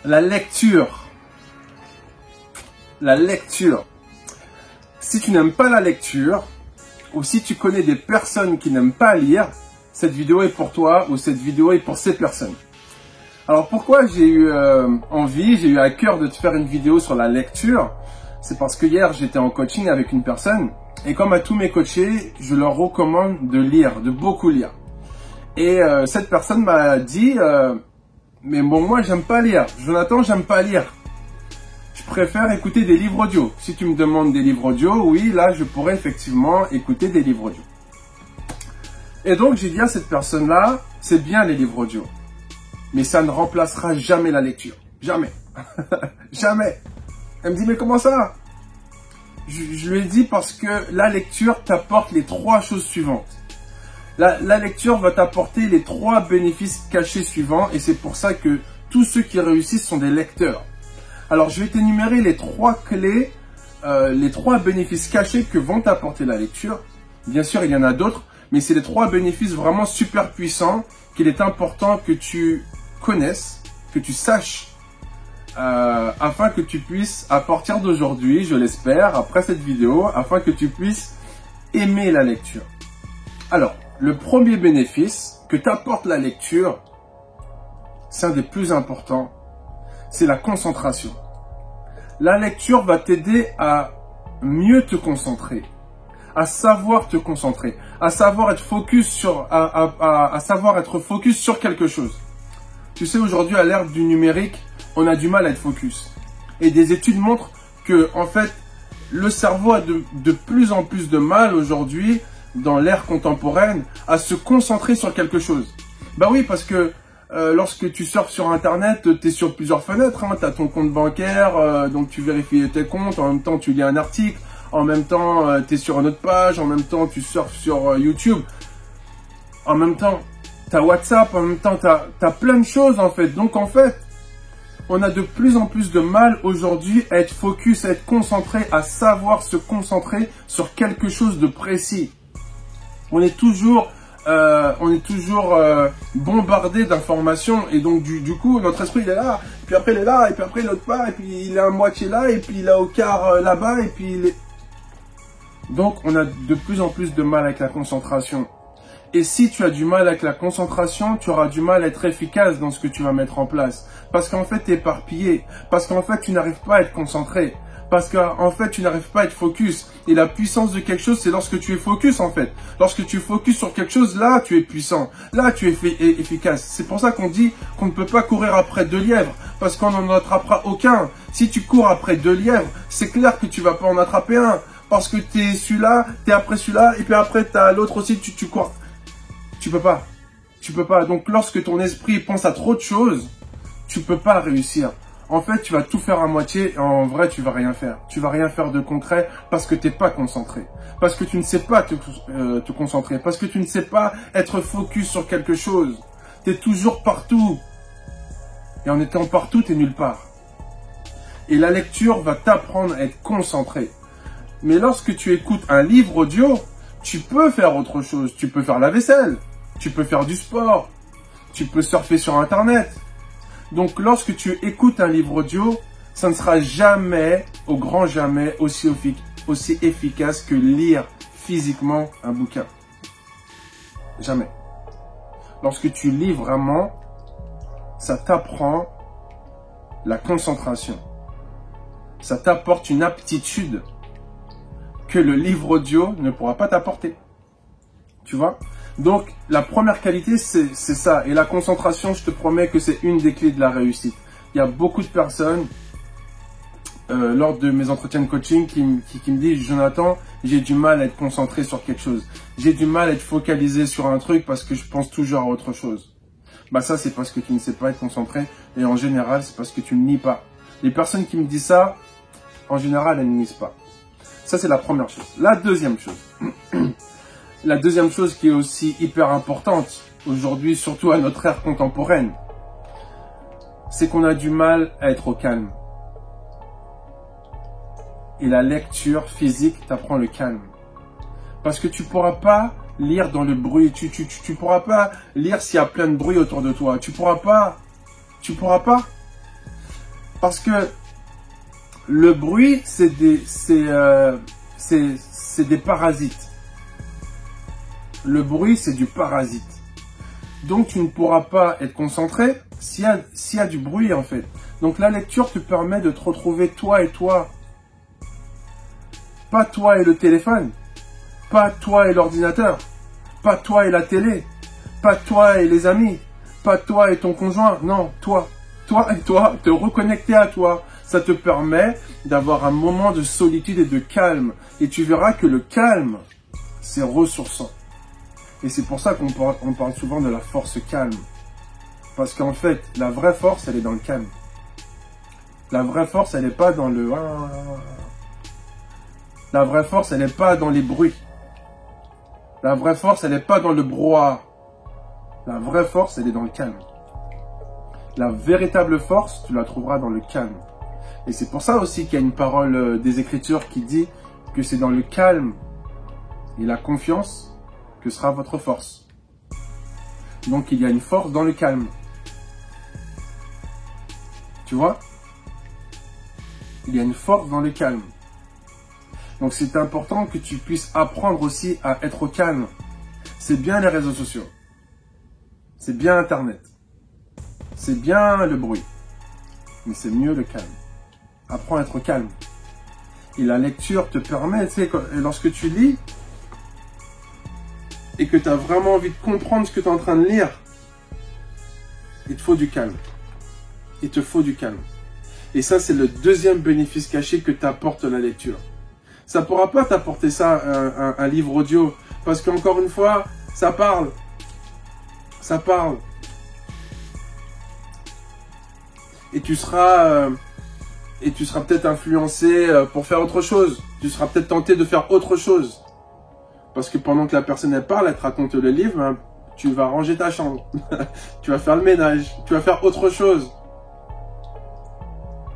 La lecture. La lecture. Si tu n'aimes pas la lecture, ou si tu connais des personnes qui n'aiment pas lire, cette vidéo est pour toi ou cette vidéo est pour ces personnes. Alors pourquoi j'ai eu envie, j'ai eu à cœur de te faire une vidéo sur la lecture? C'est parce que hier j'étais en coaching avec une personne et comme à tous mes coachés, je leur recommande de lire, de beaucoup lire. Et cette personne m'a dit mais bon, moi j'aime pas lire. Jonathan, j'aime pas lire. Je préfère écouter des livres audio. Si tu me demandes des livres audio, oui, là je pourrais effectivement écouter des livres audio. Et donc j'ai dit à cette personne-là, c'est bien les livres audio, mais ça ne remplacera jamais la lecture. Jamais. Jamais. Elle me dit, mais comment ça? Je lui ai dit parce que la lecture t'apporte les 3 choses suivantes. La lecture va t'apporter les 3 bénéfices cachés suivants et c'est pour ça que tous ceux qui réussissent sont des lecteurs. Alors je vais t'énumérer les 3 clés, les 3 bénéfices cachés que vont t'apporter la lecture. Bien sûr, il y en a d'autres, mais c'est les 3 bénéfices vraiment super puissants qu'il est important que tu connaisses, que tu saches, afin que tu puisses, à partir d'aujourd'hui, je l'espère, après cette vidéo, afin que tu puisses aimer la lecture. Alors, le premier bénéfice que t'apporte la lecture, c'est un des plus importants, c'est la concentration. La lecture va t'aider à mieux te concentrer, à savoir te concentrer, à savoir être focus sur, à savoir être focus sur quelque chose. Tu sais, aujourd'hui, à l'ère du numérique, on a du mal à être focus. Et des études montrent que, en fait, le cerveau a de plus en plus de mal aujourd'hui, dans l'ère contemporaine, à se concentrer sur quelque chose. Bah oui, parce que lorsque tu surfes sur Internet, tu es sur plusieurs fenêtres. Hein. Tu as ton compte bancaire, donc tu vérifies tes comptes. En même temps, tu lis un article. En même temps, tu es sur une autre page. En même temps, tu surfes sur YouTube. En même temps, tu as WhatsApp. En même temps, tu as plein de choses, en fait. Donc, en fait, on a de plus en plus de mal aujourd'hui à être focus, à être concentré, à savoir se concentrer sur quelque chose de précis. On est toujours bombardé d'informations et donc du coup notre esprit il est là, puis après il est là, et puis après l'autre part, et puis il est à moitié là, et puis il est au quart là-bas, et puis il est... Donc on a de plus en plus de mal avec la concentration. Et si tu as du mal avec la concentration, tu auras du mal à être efficace dans ce que tu vas mettre en place. Parce qu'en fait, tu es éparpillé. Parce qu'en fait, tu n'arrives pas à être concentré. Parce qu'en fait, tu n'arrives pas à être focus. Et la puissance de quelque chose, c'est lorsque tu es focus, en fait. Lorsque tu es focus sur quelque chose, là, tu es puissant. Là, tu es efficace. C'est pour ça qu'on dit qu'on ne peut pas courir après 2 lièvres. Parce qu'on n'en attrapera aucun. Si tu cours après 2 lièvres, c'est clair que tu vas pas en attraper un. Parce que tu es celui-là, tu es après celui-là, et puis après, tu as l'autre aussi, tu cours. Tu peux pas. Tu peux pas. Donc, lorsque ton esprit pense à trop de choses, tu peux pas réussir. En fait, tu vas tout faire à moitié et en vrai, tu vas rien faire. Tu vas rien faire de concret parce que tu n'es pas concentré. Parce que tu ne sais pas te concentrer. Parce que tu ne sais pas être focus sur quelque chose. Tu es toujours partout. Et en étant partout, tu es nulle part. Et la lecture va t'apprendre à être concentré. Mais lorsque tu écoutes un livre audio, tu peux faire autre chose. Tu peux faire la vaisselle. Tu peux faire du sport. Tu peux surfer sur Internet. Donc, lorsque tu écoutes un livre audio, ça ne sera jamais, au grand jamais, aussi efficace que lire physiquement un bouquin. Jamais. Lorsque tu lis vraiment, ça t'apprend la concentration. Ça t'apporte une aptitude que le livre audio ne pourra pas t'apporter. Tu vois ? Donc, la première qualité, c'est ça. Et la concentration, je te promets que c'est une des clés de la réussite. Il y a beaucoup de personnes, lors de mes entretiens de coaching, qui me disent « Jonathan, j'ai du mal à être concentré sur quelque chose. J'ai du mal à être focalisé sur un truc parce que je pense toujours à autre chose. » Bah ça, c'est parce que tu ne sais pas être concentré. Et en général, c'est parce que tu ne lis pas. Les personnes qui me disent ça, en général, elles ne lisent pas. Ça, c'est la première chose. La deuxième chose. La deuxième chose qui est aussi hyper importante aujourd'hui, surtout à notre ère contemporaine, c'est qu'on a du mal à être au calme. Et la lecture physique t'apprend le calme. Parce que tu ne pourras pas lire dans le bruit, tu pourras pas lire s'il y a plein de bruit autour de toi, tu pourras pas. Parce que le bruit, c'est des parasites. Le bruit, c'est du parasite. Donc, tu ne pourras pas être concentré s'il y a du bruit, en fait. Donc, la lecture te permet de te retrouver toi et toi. Pas toi et le téléphone. Pas toi et l'ordinateur. Pas toi et la télé. Pas toi et les amis. Pas toi et ton conjoint. Non, toi. Toi et toi, te reconnecter à toi. Ça te permet d'avoir un moment de solitude et de calme. Et tu verras que le calme, c'est ressourçant. Et c'est pour ça qu'on parle souvent de la force calme. Parce qu'en fait, la vraie force, elle est dans le calme. La vraie force, elle n'est pas dans le... La vraie force, elle n'est pas dans les bruits. La vraie force, elle n'est pas dans le brouhaha. La vraie force, elle est dans le calme. La véritable force, tu la trouveras dans le calme. Et c'est pour ça aussi qu'il y a une parole des Écritures qui dit que c'est dans le calme et la confiance que sera votre force. Donc il y a une force dans le calme. Tu vois? Il y a une force dans le calme. Donc c'est important que tu puisses apprendre aussi à être au calme. C'est bien les réseaux sociaux. C'est bien Internet. C'est bien le bruit. Mais c'est mieux le calme. Apprends à être calme. Et la lecture te permet, tu sais, lorsque tu lis et que tu as vraiment envie de comprendre ce que tu es en train de lire, il te faut du calme. Il te faut du calme. Et ça, c'est le deuxième bénéfice caché que t'apporte la lecture. Ça ne pourra pas t'apporter ça, un livre audio. Parce qu'encore une fois, ça parle. Ça parle. Et tu seras peut-être influencé pour faire autre chose. Tu seras peut-être tenté de faire autre chose. Parce que pendant que la personne elle parle, elle te raconte le livre, hein, tu vas ranger ta chambre. Tu vas faire le ménage. Tu vas faire autre chose.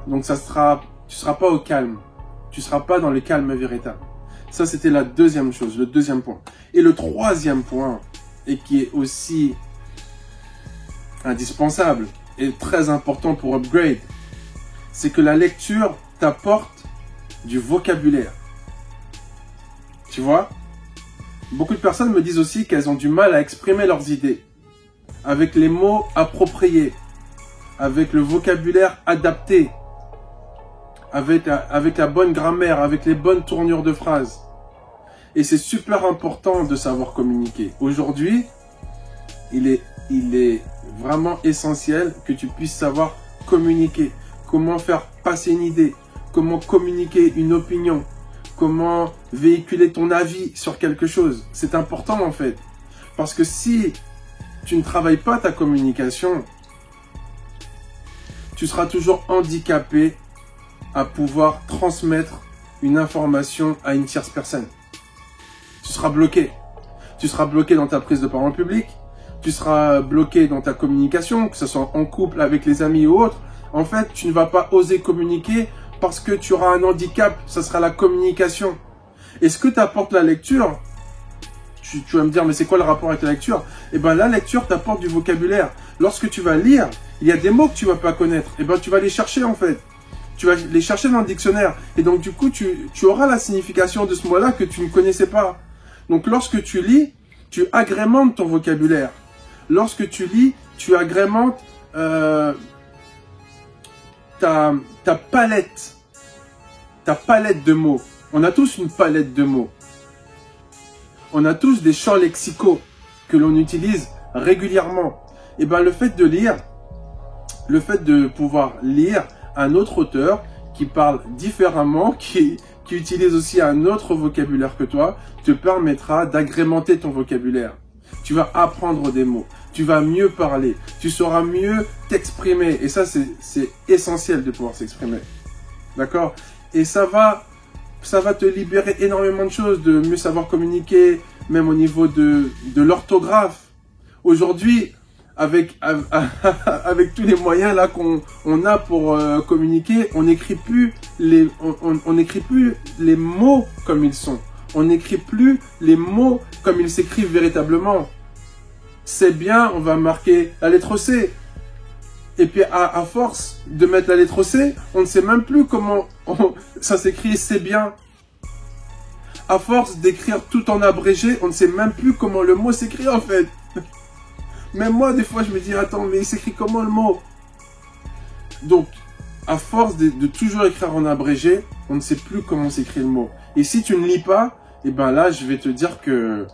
Donc tu seras pas au calme. Tu seras pas dans le calme véritable. Ça, c'était la deuxième chose, le deuxième point. Et le troisième point, et qui est aussi indispensable et très important pour upgrade, c'est que la lecture t'apporte du vocabulaire. Tu vois? Beaucoup de personnes me disent aussi qu'elles ont du mal à exprimer leurs idées avec les mots appropriés, avec le vocabulaire adapté, avec la bonne grammaire, avec les bonnes tournures de phrases. Et c'est super important de savoir communiquer. Aujourd'hui, il est vraiment essentiel que tu puisses savoir communiquer, comment faire passer une idée, comment communiquer une opinion, comment véhiculer ton avis sur quelque chose. C'est important en fait. Parce que si tu ne travailles pas ta communication, tu seras toujours handicapé à pouvoir transmettre une information à une tierce personne. Tu seras bloqué. Tu seras bloqué dans ta prise de parole publique. Tu seras bloqué dans ta communication, que ce soit en couple, avec les amis ou autres. En fait, tu ne vas pas oser communiquer parce que tu auras un handicap. Ça sera la communication. Et ce que t'apporte la lecture, tu vas me dire, mais c'est quoi le rapport avec la lecture? Eh bien, la lecture t'apporte du vocabulaire. Lorsque tu vas lire, il y a des mots que tu ne vas pas connaître. Eh bien, tu vas les chercher en fait. Tu vas les chercher dans le dictionnaire. Et donc, du coup, tu auras la signification de ce mot-là que tu ne connaissais pas. Donc, lorsque tu lis, tu agrémentes ton vocabulaire. Lorsque tu lis, tu agrémentes ta palette. Ta palette de mots. On a tous une palette de mots. On a tous des champs lexicaux que l'on utilise régulièrement. Et bien, le fait de lire, le fait de pouvoir lire un autre auteur qui parle différemment, qui utilise aussi un autre vocabulaire que toi, te permettra d'agrémenter ton vocabulaire. Tu vas apprendre des mots, tu vas mieux parler, tu sauras mieux t'exprimer. Et ça, c'est essentiel de pouvoir s'exprimer. D'accord? Et ça va te libérer énormément de choses, de mieux savoir communiquer, même au niveau de l'orthographe. Aujourd'hui, avec tous les moyens là qu'on a pour communiquer, on n'écrit plus les mots comme ils sont. On n'écrit plus les mots comme ils s'écrivent véritablement. C'est bien, on va marquer la lettre C. Et puis à force de mettre la lettre C, on ne sait même plus comment ça s'écrit c'est bien. À force d'écrire tout en abrégé, on ne sait même plus comment le mot s'écrit en fait. Même moi, des fois, je me dis, attends, mais il s'écrit comment le mot? Donc, à force de toujours écrire en abrégé, on ne sait plus comment s'écrit le mot. Et si tu ne lis pas, et ben là, je vais te dire que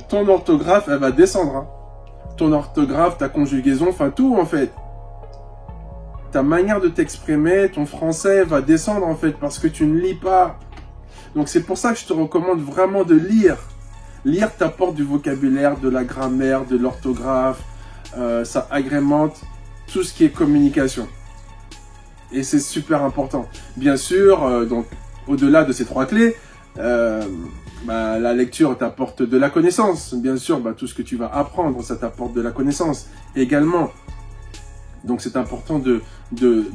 ton orthographe, elle va descendre. Hein. Ton orthographe, ta conjugaison, enfin tout en fait. Ta manière de t'exprimer, ton français va descendre en fait parce que tu ne lis pas. Donc c'est pour ça que je te recommande vraiment de lire. Lire t'apporte du vocabulaire, de la grammaire, de l'orthographe. Ça agrémente tout ce qui est communication. Et c'est super important. Bien sûr, donc au-delà de ces 3 clés, la lecture t'apporte de la connaissance. Bien sûr, tout ce que tu vas apprendre, ça t'apporte de la connaissance également. Donc c'est important de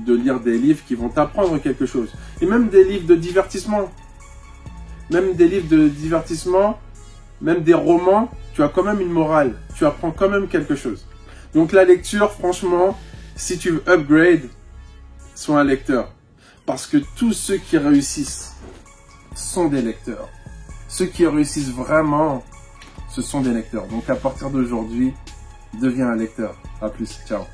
lire des livres qui vont t'apprendre quelque chose. Et même des livres de divertissement. Même des livres de divertissement, même des romans, tu as quand même une morale. Tu apprends quand même quelque chose. Donc la lecture, franchement, si tu veux upgrade, sois un lecteur. Parce que tous ceux qui réussissent sont des lecteurs. Ceux qui réussissent vraiment, ce sont des lecteurs. Donc à partir d'aujourd'hui, deviens un lecteur. À plus, ciao.